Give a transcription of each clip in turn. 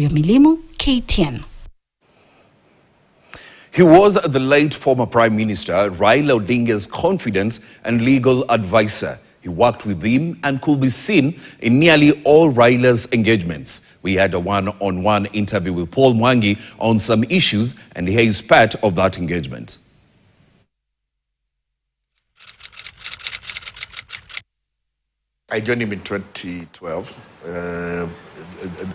Milimu, KTN. He was the late former Prime Minister Raila Odinga's confidant and legal advisor. He worked with him and could be seen in nearly all Raila's engagements. We had a one-on-one interview with Paul Mwangi on some issues, and here is part of that engagement. I joined him in 2012,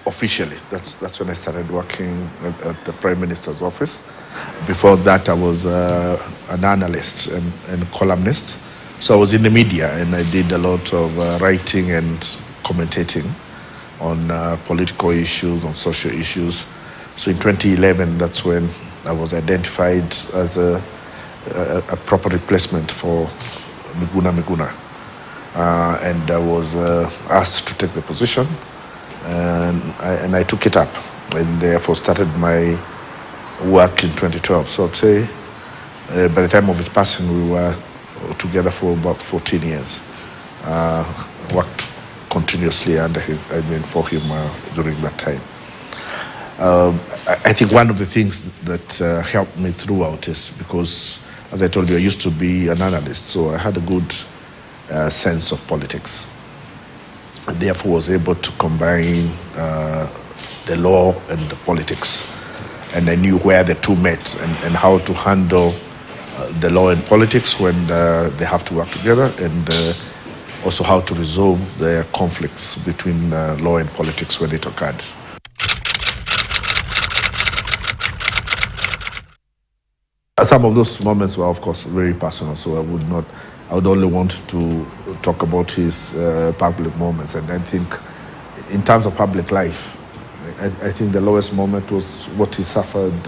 officially. That's when I started working at the Prime Minister's office. Before that, I was an analyst and columnist. So I was in the media, and I did a lot of writing and commentating on political issues, on social issues. So in 2011, that's when I was identified as a proper replacement for Miguna. And I was asked to take the position, and I took it up, and therefore started my work in 2012. So I'd say by the time of his passing, we were together for about 14 years. Worked continuously under him, for him during that time. I think one of the things that helped me throughout is because, as I told you, I used to be an analyst, so I had a good sense of politics, and therefore was able to combine the law and the politics, and I knew where the two met and how to handle the law and politics when they have to work together, and also how to resolve the conflicts between law and politics when it occurred. Some of those moments were, of course, very personal, so I would only want to talk about his public moments. And I think in terms of public life, I think the lowest moment was what he suffered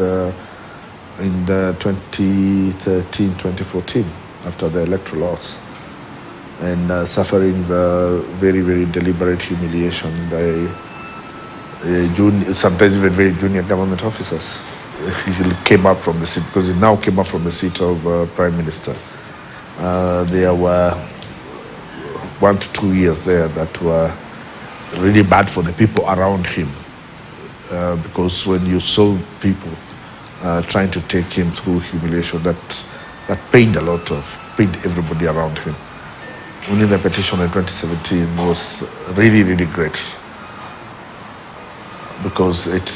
in the 2013-2014 after the electoral loss, and suffering the very, very deliberate humiliation by sometimes even very junior government officers. He came up from the seat, because he now came up from the seat of Prime Minister. There were 1 to 2 years there that were really bad for the people around him, because when you saw people trying to take him through humiliation, that pained everybody around him. Winning the petition in 2017 was really, really great, because it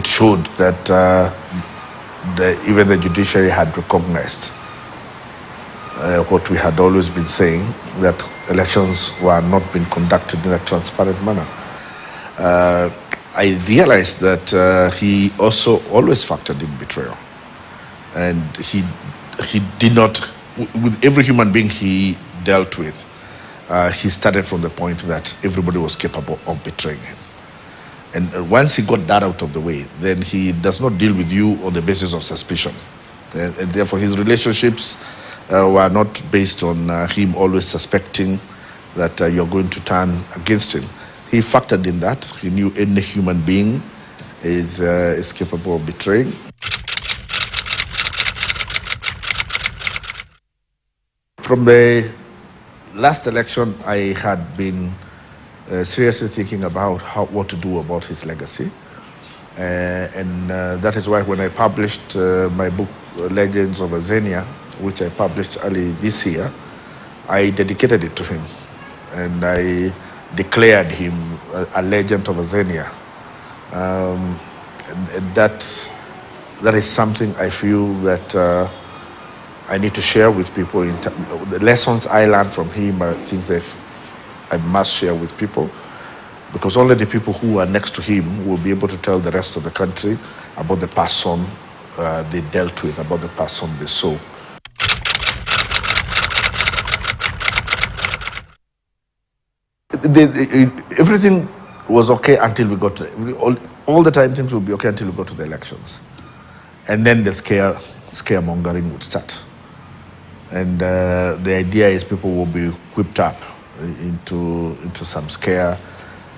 showed that even the judiciary had recognized what we had always been saying, that elections were not being conducted in a transparent manner. I realized that he also always factored in betrayal, and he did not, with every human being he dealt with, he started from the point that everybody was capable of betraying him. And once he got that out of the way, then he does not deal with you on the basis of suspicion. And therefore his relationships were not based on him always suspecting that you're going to turn against him. He factored in that. He knew any human being is capable of betraying. From the last election, I had been seriously thinking about what to do about his legacy. And that is why when I published my book, Legends of Azania, which I published early this year, I dedicated it to him. And I declared him a legend of Azania. And that is something I feel that I need to share with people. The lessons I learned from him are things I must share with people, because only the people who are next to him will be able to tell the rest of the country about the person they dealt with, about the person they saw. Everything was okay until we got to, all the time things would be okay until we got to the elections. And then the scaremongering would start. And the idea is people will be whipped up into some scare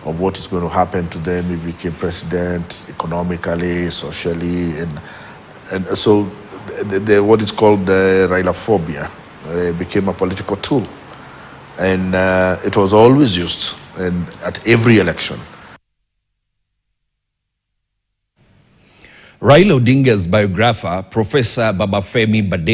of what is going to happen to them if he became president, economically, socially, and so what is called the Railaphobia became a political tool. And it was always used at every election. Raila Odinga's biographer, Professor Babafemi Bade,